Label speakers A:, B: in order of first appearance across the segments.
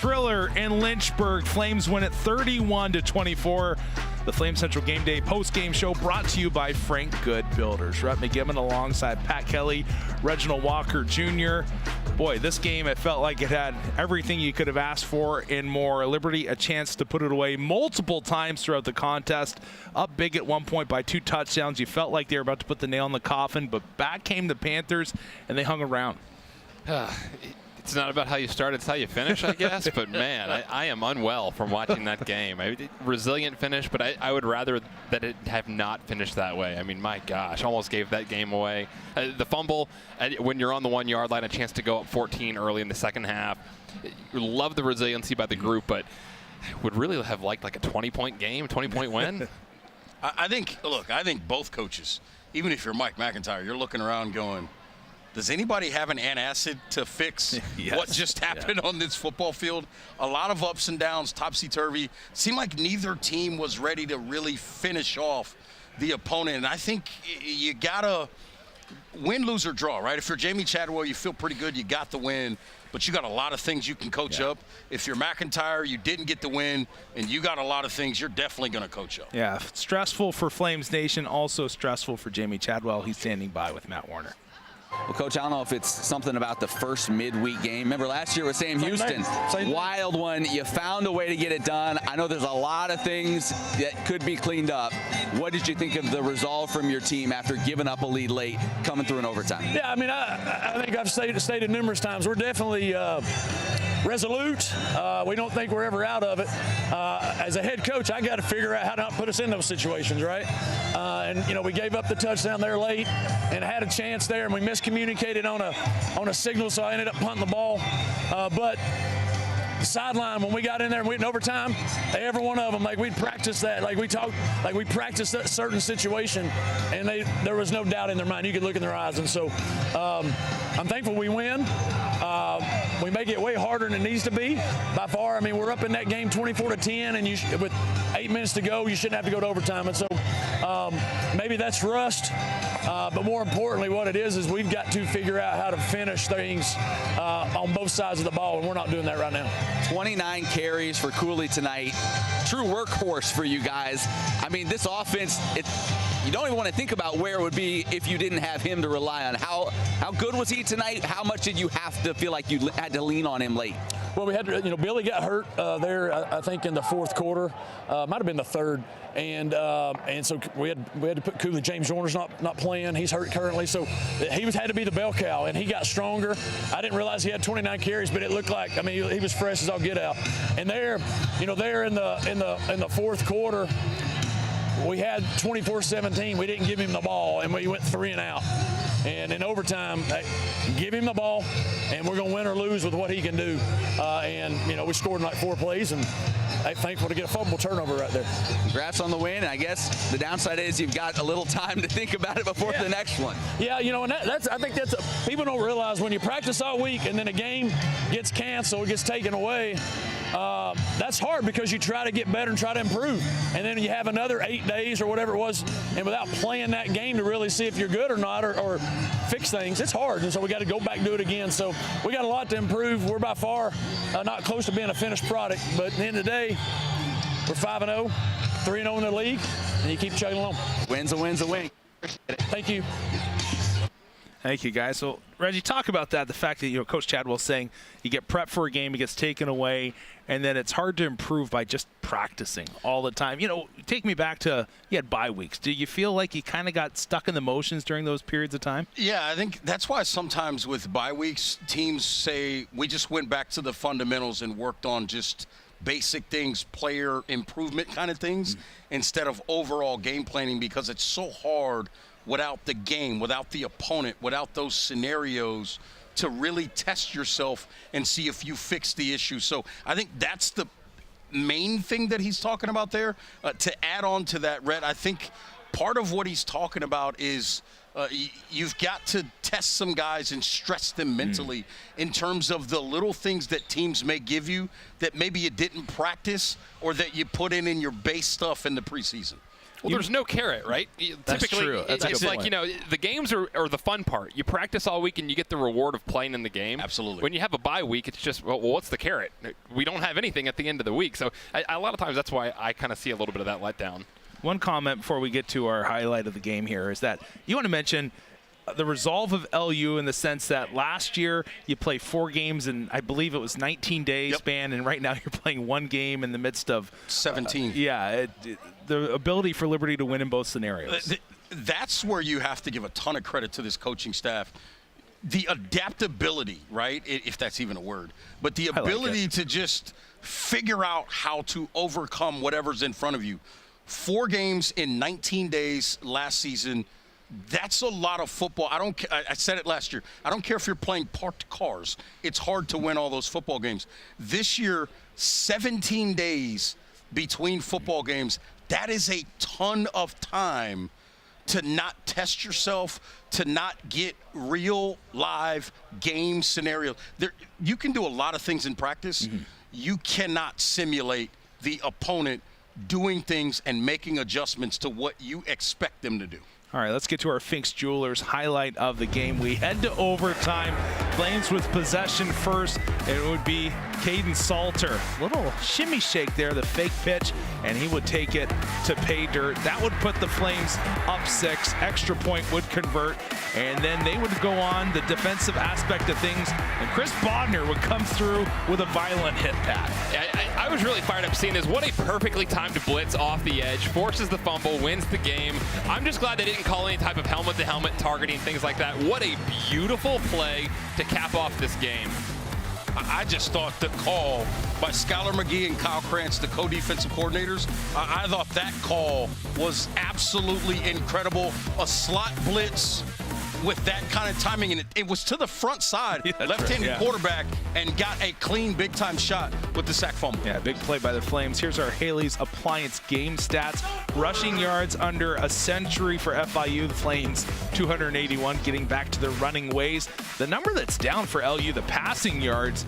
A: thriller in Lynchburg. Flames win it 31-24. The Flame Central Game Day post-game show brought to you by Frank Good Builders. Rhett McGibbon alongside Pat Kelly, Reginald Walker Jr. Boy, this game, it felt like it had everything you could have asked for and more. Liberty a chance to put it away multiple times throughout the contest. Up big at one point by 2 touchdowns. You felt like they were about to put the nail in the coffin, but back came the Panthers, and they hung around.
B: It's not about how you start, it's how you finish, I guess. But, man, I am unwell from watching that game. Resilient finish, but I would rather that it have not finished that way. I mean, my gosh, almost gave that game away. The fumble, when you're on the 1-yard line, a chance to go up 14 early in the second half. Love the resiliency by the group, but would really have liked like a 20-point game, 20-point win.
C: I think both coaches, even if you're Mike McIntyre, you're looking around going, does anybody have an antacid to fix what just happened on this football field? A lot of ups and downs, topsy-turvy. Seemed like neither team was ready to really finish off the opponent. And I think you got to win, lose, or draw, right? If you're Jamie Chadwell, you feel pretty good. You got the win. But you got a lot of things you can coach up. If you're McIntyre, you didn't get the win, and you got a lot of things you're definitely going to coach up.
A: Yeah, stressful for Flames Nation, also stressful for Jamie Chadwell. He's standing by with Matt Warner.
D: Well, Coach, I don't know if it's something about the first midweek game. Remember last year with Sam Houston, wild one. You found a way to get it done. I know there's a lot of things that could be cleaned up. What did you think of the resolve from your team after giving up a lead late, coming through in overtime?
E: Yeah, I mean, I think I've stated numerous times, we're definitely resolute. We don't think we're ever out of it. As a head coach, I got to figure out how to not put us in those situations, right? And you know, we gave up the touchdown there late and had a chance there, and we miscommunicated on a signal, so I ended up punting the ball. But the sideline, when we got in there and went in overtime, every one of them, like we'd practiced that, like we practiced that certain situation, and there was no doubt in their mind. You could look in their eyes, and so I'm thankful we win. We make it way harder than it needs to be by far. I mean, we're up in that game 24-10, and with 8 minutes to go, you shouldn't have to go to overtime. And so maybe that's rust, but more importantly, what it is we've got to figure out how to finish things on both sides of the ball, and we're not doing that right now.
D: 29 carries for Cooley tonight. True workhorse for you guys. I mean, this offense, you don't even want to think about where it would be if you didn't have him to rely on. How good was he tonight? How much did you have to feel like you had to lean on him late?
E: Well, we had to, Billy got hurt there, I think, in the fourth quarter. Might have been the third. And so we had to put Cooley. James Joyner's not playing. He's hurt currently. So he had to be the bell cow, and he got stronger. I didn't realize he had 29 carries, but it looked like, I mean, he was fresh as all get out. And there in the fourth quarter, we had 24-17. We didn't give him the ball, and we went 3 and out. And in overtime, give him the ball, and we're going to win or lose with what he can do. We scored in like 4 plays, and thankful to get a fumble turnover right there.
D: Congrats on the win. I guess the downside is you've got a little time to think about it before the next one.
E: Yeah, and I think people don't realize when you practice all week and then a game gets canceled, gets taken away, that's hard because you try to get better and try to improve. And then you have another 8 days or whatever it was, and without playing that game to really see if you're good or not or fix things, it's hard. And so we got to go back and do it again. So we got a lot to improve. We're by far not close to being a finished product, but at the end of the day, we're 5-0, 3-0 in the league, and you keep chugging along.
D: Win's a win's a win.
E: Thank you.
A: Thank you, guys. So, Reggie, talk about that, the fact that, Coach Chadwell's saying you get prepped for a game, it gets taken away, and then it's hard to improve by just practicing all the time. Take me back to, you had bye weeks. Do you feel like you kind of got stuck in the motions during those periods of time?
C: Yeah, I think that's why sometimes with bye weeks, teams say we just went back to the fundamentals and worked on just basic things, player improvement kind of things, instead of overall game planning, because it's so hard without the game, without the opponent, without those scenarios to really test yourself and see if you fix the issue. So I think that's the main thing that he's talking about there. To add on to that, Rhett, I think part of what he's talking about is you've got to test some guys and stress them mentally in terms of the little things that teams may give you that maybe you didn't practice or that you put in your base stuff in the preseason.
B: Well, there's no carrot, right?
A: That's
B: Typically,
A: true. That's
B: it's like, the games are the fun part. You practice all week and you get the reward of playing in the game.
C: Absolutely.
B: When you have a bye week, it's just, well, what's the carrot? We don't have anything at the end of the week. So a lot of times that's why I kind of see a little bit of that letdown.
A: One comment before we get to our highlight of the game here is that you want to mention the resolve of LU in the sense that last year you play 4 games in, I believe it was 19 days span, and right now you're playing 1 game in the midst of
C: 17.
A: The ability for Liberty to win in both scenarios.
C: That's where you have to give a ton of credit to this coaching staff. The adaptability, right, if that's even a word, but the ability to just figure out how to overcome whatever's in front of you. 4 games in 19 days last season. That's a lot of football. I said it last year. I don't care if you're playing parked cars. It's hard to win all those football games. This year, 17 days between football games. That is a ton of time to not test yourself, to not get real live game scenarios. You can do a lot of things in practice. Mm-hmm. You cannot simulate the opponent doing things and making adjustments to what you expect them to do.
A: All right, let's get to our Finks Jewelers highlight of the game. We head to overtime. Flames with possession first. It would be Caden Salter. Little shimmy shake there, the fake pitch, and he would take it to pay dirt. That would put the Flames up 6. Extra point would convert, and then they would go on the defensive aspect of things, and Chris Bodner would come through with a violent hit, Pat.
B: I was really fired up seeing this. What a perfectly timed blitz off the edge, forces the fumble, wins the game. I'm just glad they didn't call any type of helmet-to-helmet targeting, things like that. What a beautiful play to cap off this game.
C: I just thought the call by Skylar McGee and Kyle Krantz, the co-defensive coordinators, I thought that call was absolutely incredible. A slot blitz with that kind of timing, and it was to the front side, left-handed quarterback, and got a clean big-time shot with the sack fumble.
A: Yeah, big play by the Flames. Here's our Haley's Appliance game stats. Rushing yards under a century for FIU. The Flames, 281, getting back to their running ways. The number that's down for LU, the passing yards,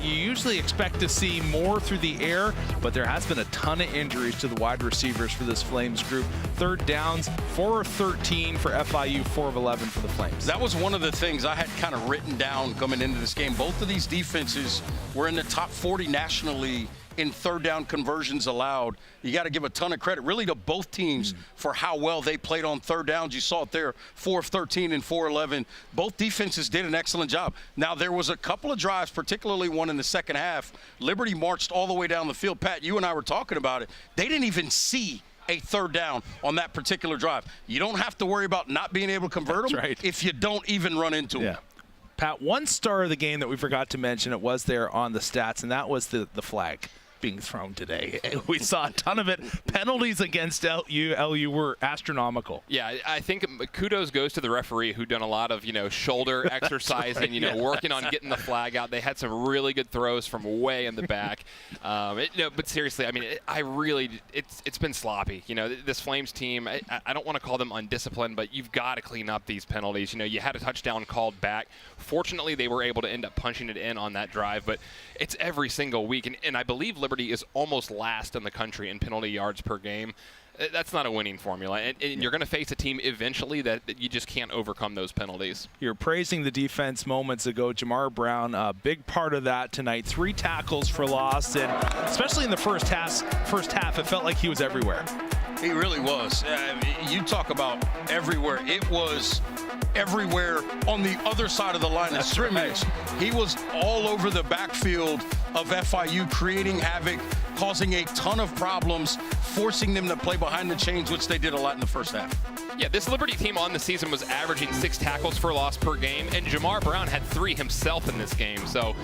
A: you usually expect to see more through the air, but there has been a ton of injuries to the wide receivers for this Flames group. Third downs, 4 of 13 for FIU, 4 of 11 for the Flames.
C: That was one of the things I had kind of written down coming into this game. Both of these defenses were in the top 40 nationally in third down conversions allowed. You got to give a ton of credit really to both teams for how well they played on third downs. You saw it there, 4 of 13 and 4 of 11. Both defenses did an excellent job. Now, there was a couple of drives, particularly one in the second half. Liberty marched all the way down the field. Pat, you and I were talking about it. They didn't even see a third down on that particular drive. You don't have to worry about not being able to convert them if you don't even run into them.
A: Pat, one star of the game that we forgot to mention, it was there on the stats, and that was the flag being thrown today. We saw a ton of it. Penalties against LU were astronomical.
B: Yeah, I think kudos goes to the referee who done a lot of, shoulder exercising, working on getting the flag out. They had some really good throws from way in the back. But seriously, I mean, it's been sloppy. This Flames team, I don't want to call them undisciplined, but you've got to clean up these penalties. You had a touchdown called back. Fortunately, they were able to end up punching it in on that drive, but it's every single week. And I believe Liberty is almost last in the country in penalty yards per game. That's not a winning formula, and you're going to face a team eventually that you just can't overcome those penalties.
A: You're praising the defense moments ago. Jamar Brown, a big part of that tonight. 3 tackles for loss, and especially in the first half, it felt like he was everywhere.
C: He really was. You talk about everywhere. It was everywhere on the other side of the line of scrimmage. He was all over the backfield of FIU, creating havoc, causing a ton of problems, forcing them to play behind the chains, which they did a lot in the first half.
B: Yeah, this Liberty team on the season was averaging 6 tackles for loss per game, and Jamar Brown had 3 himself in this game. So,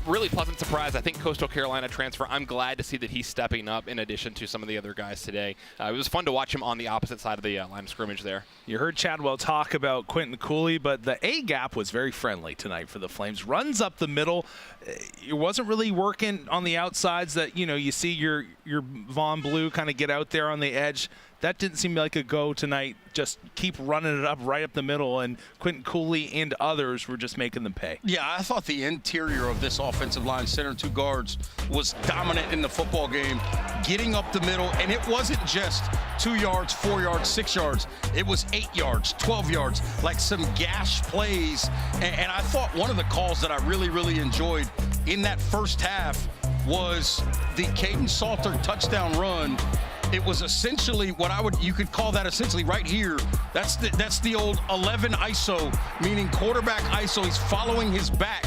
B: really pleasant surprise. I think Coastal Carolina transfer. I'm glad to see that he's stepping up in addition to some of the other guys today. It was fun to watch him on the opposite side of the line of scrimmage there.
A: You heard Chadwell talk about Quinton Cooley, but the A-gap was very friendly tonight for the Flames. Runs up the middle. It wasn't really working on the outsides that, you see your Von Blue kind of get out there on the edge. that didn't seem like a go tonight. Just keep running it up right up the middle, and Quinton Cooley and others were just making them pay.
C: Yeah, I thought the interior of this offensive line, center and 2 guards, was dominant in the football game, getting up the middle. And it wasn't just 2 yards, 4 yards, 6 yards. It was 8 yards, 12 yards, like some gash plays. And I thought one of the calls that I really, really enjoyed in that first half was the Caden Salter touchdown run. It was essentially what you could call that essentially right here. That's the old 11 ISO, meaning quarterback ISO. He's following his back.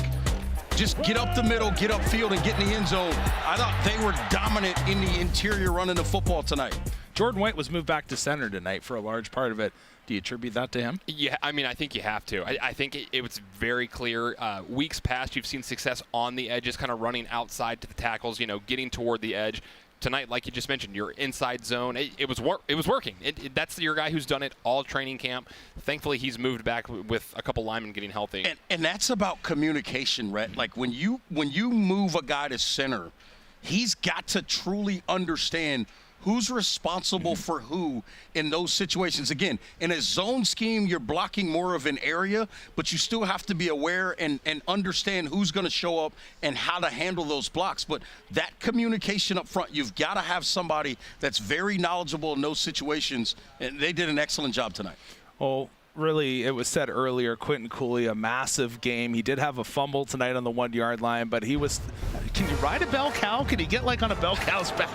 C: Just get up the middle, get upfield, and get in the end zone. I thought they were dominant in the interior running the football tonight.
A: Jordan White was moved back to center tonight for a large part of it. Do you attribute that to him?
B: Yeah, I mean, I think you have to. I think it was very clear. Weeks past, you've seen success on the edges, kind of running outside to the tackles, getting toward the edge. Tonight, like you just mentioned, your inside zone, it was working. That's your guy who's done it all training camp. Thankfully, he's moved back with a couple linemen getting healthy.
C: And that's about communication, Rhett. Like when you move a guy to center, he's got to truly understand who's responsible for who in those situations. Again, in a zone scheme, you're blocking more of an area, but you still have to be aware and understand who's going to show up and how to handle those blocks. But that communication up front, you've got to have somebody that's very knowledgeable in those situations, and they did an excellent job tonight.
A: Well, really, it was said earlier, Quinton Cooley, a massive game. He did have a fumble tonight on the 1-yard line, but he was – can you ride a bell cow? Can he get like on a bell cow's back?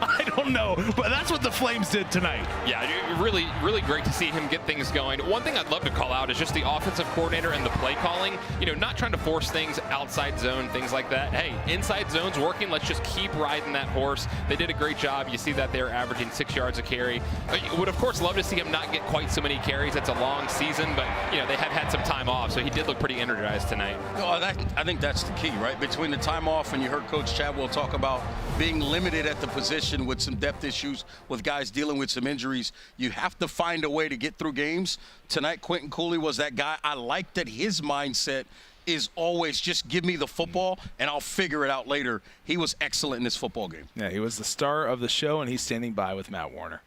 A: I don't know, but that's what the Flames did tonight.
B: Yeah, really, really great to see him get things going. One thing I'd love to call out is just the offensive coordinator and the play calling. Not trying to force things outside zone, things like that. Hey, inside zone's working. Let's just keep riding that horse. They did a great job. You see that they're averaging 6 yards a carry. Would, of course, love to see him not get quite so many carries. That's a long season, but, they have had some time off, so he did look pretty energized tonight.
C: I think that's the key, right? Between the time off, and you heard Coach Chadwell talk about being limited at the position with some depth issues, with guys dealing with some injuries, you have to find a way to get through games. Tonight, Quinton Cooley was that guy. I like that his mindset is always just give me the football and I'll figure it out later. He was excellent in this football game.
A: Yeah, he was the star of the show, and he's standing by with Matt Warner.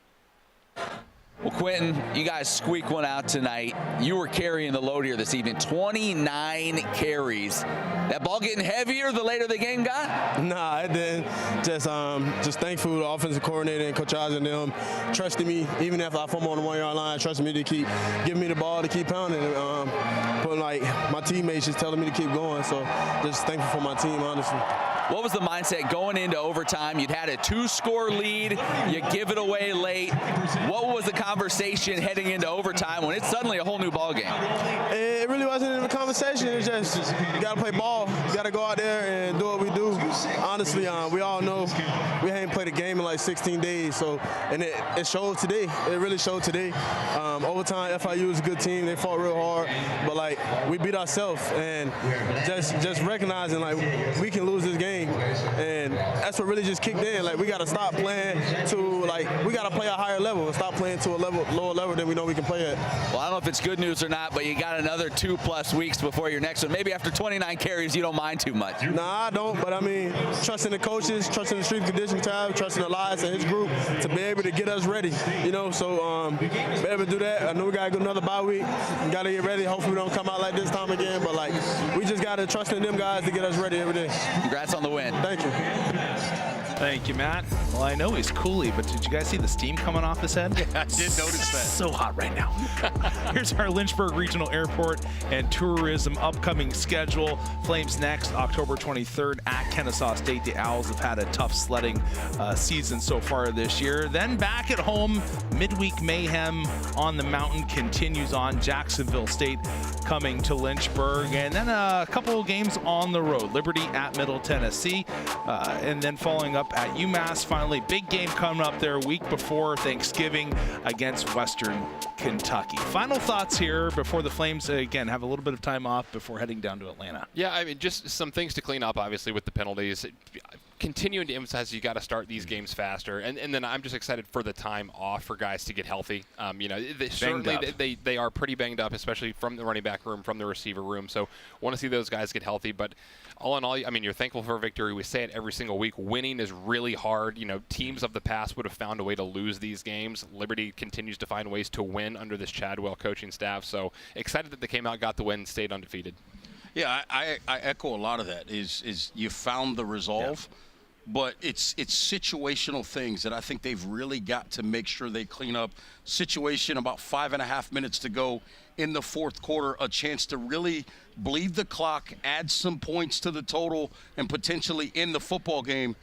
D: Well, Quinton, you guys squeak one out tonight. You were carrying the load here this evening. 29 carries. That ball getting heavier the later the game got?
F: Nah, it didn't. Just thankful to the offensive coordinator and Coach Oz and them trusting me, even after I fumble on the 1-yard line, trusting me to keep giving me the ball to keep pounding. But my teammates just telling me to keep going. So just thankful for my team, honestly.
D: What was the mindset going into overtime? You'd had a 2-score lead. You give it away late. What was the conversation heading into overtime when it's suddenly a whole new ball game?
F: It really wasn't even a conversation. It's just you got to play ball. You got to go out there and do what we do. Honestly, we all know we haven't played a game in like 16 days. And it showed today. It really showed today. Overtime, FIU is a good team. They fought real hard. But, we beat ourselves. And just recognizing, we can lose this game. And that's what really just kicked in. We got to stop playing to, we got to play a higher level and stop playing to a lower level than we know we can play at.
D: Well, I don't know if it's good news or not, but you got another 2+ weeks before your next one. Maybe after 29 carries, you don't mind too much.
F: Nah, I don't. But, trusting the coaches, trusting the strength and conditioning tab, trusting Elias and his group to be able to get us ready. So, be able to do that. I know we got to go another bye week. We got to get ready. Hopefully we don't come out like this time again. But, we just got to trust in them guys to get us ready every day.
D: Congrats on the win.
F: Thank you.
A: Thank you, Matt. Well, I know he's Cooley, but did you guys see the steam coming off his head?
C: I did notice that.
A: So hot right now. Here's our Lynchburg Regional Airport and Tourism upcoming schedule. Flames next, October 23rd at Kennesaw State. The Owls have had a tough sledding season so far this year. Then back at home, midweek mayhem on the mountain continues on. Jacksonville State coming to Lynchburg. And then a couple of games on the road. Liberty at Middle Tennessee. And then following up at UMass. Finally, big game coming up there a week before Thanksgiving against Western Kentucky. Final thoughts here before the Flames, again, have a little bit of time off before heading down to Atlanta.
B: Yeah, just some things to clean up, obviously, with the penalties. continuing to emphasize you got to start these games faster, and then I'm just excited for the time off for guys to get healthy. They are pretty banged up, especially from the running back room, from the receiver room. So want to see those guys get healthy. But all in all, I mean, you're thankful for a victory. We say it every single week. Winning is really hard. Teams of the past would have found a way to lose these games. Liberty continues to find ways to win under this Chadwell coaching staff. So excited that they came out, got the win, stayed undefeated.
C: Yeah, I echo a lot of that. Is you found the resolve. Yeah. But it's situational things that I think they've really got to make sure they clean up. Situation about 5.5 minutes to go in the fourth quarter, a chance to really bleed the clock, add some points to the total, and potentially end the football game.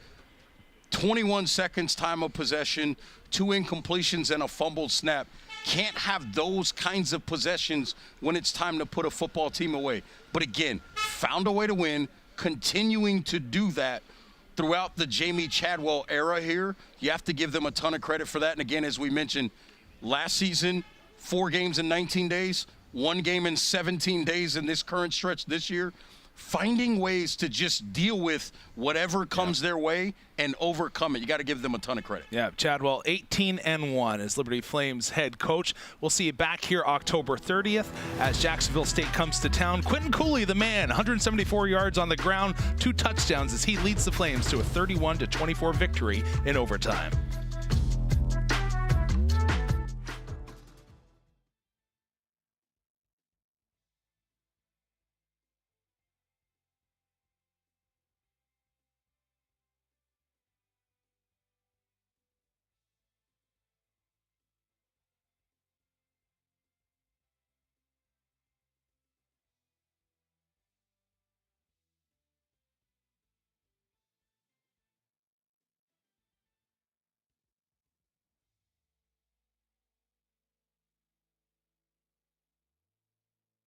C: 21 seconds time of possession, 2 incompletions and a fumbled snap. Can't have those kinds of possessions when it's time to put a football team away. But again, found a way to win, continuing to do that throughout the Jamie Chadwell era here. You have to give them a ton of credit for that. And again, as we mentioned, last season, 4 games in 19 days, 1 game in 17 days in this current stretch this year. Finding ways to just deal with whatever comes their way and overcome it. You got to give them a ton of credit.
A: Yeah, Chadwell 18-1 as Liberty Flames head coach. We'll see you back here October 30th as Jacksonville State comes to town. Quinton Cooley, the man, 174 yards on the ground, 2 touchdowns as he leads the Flames to a 31-24 victory in overtime.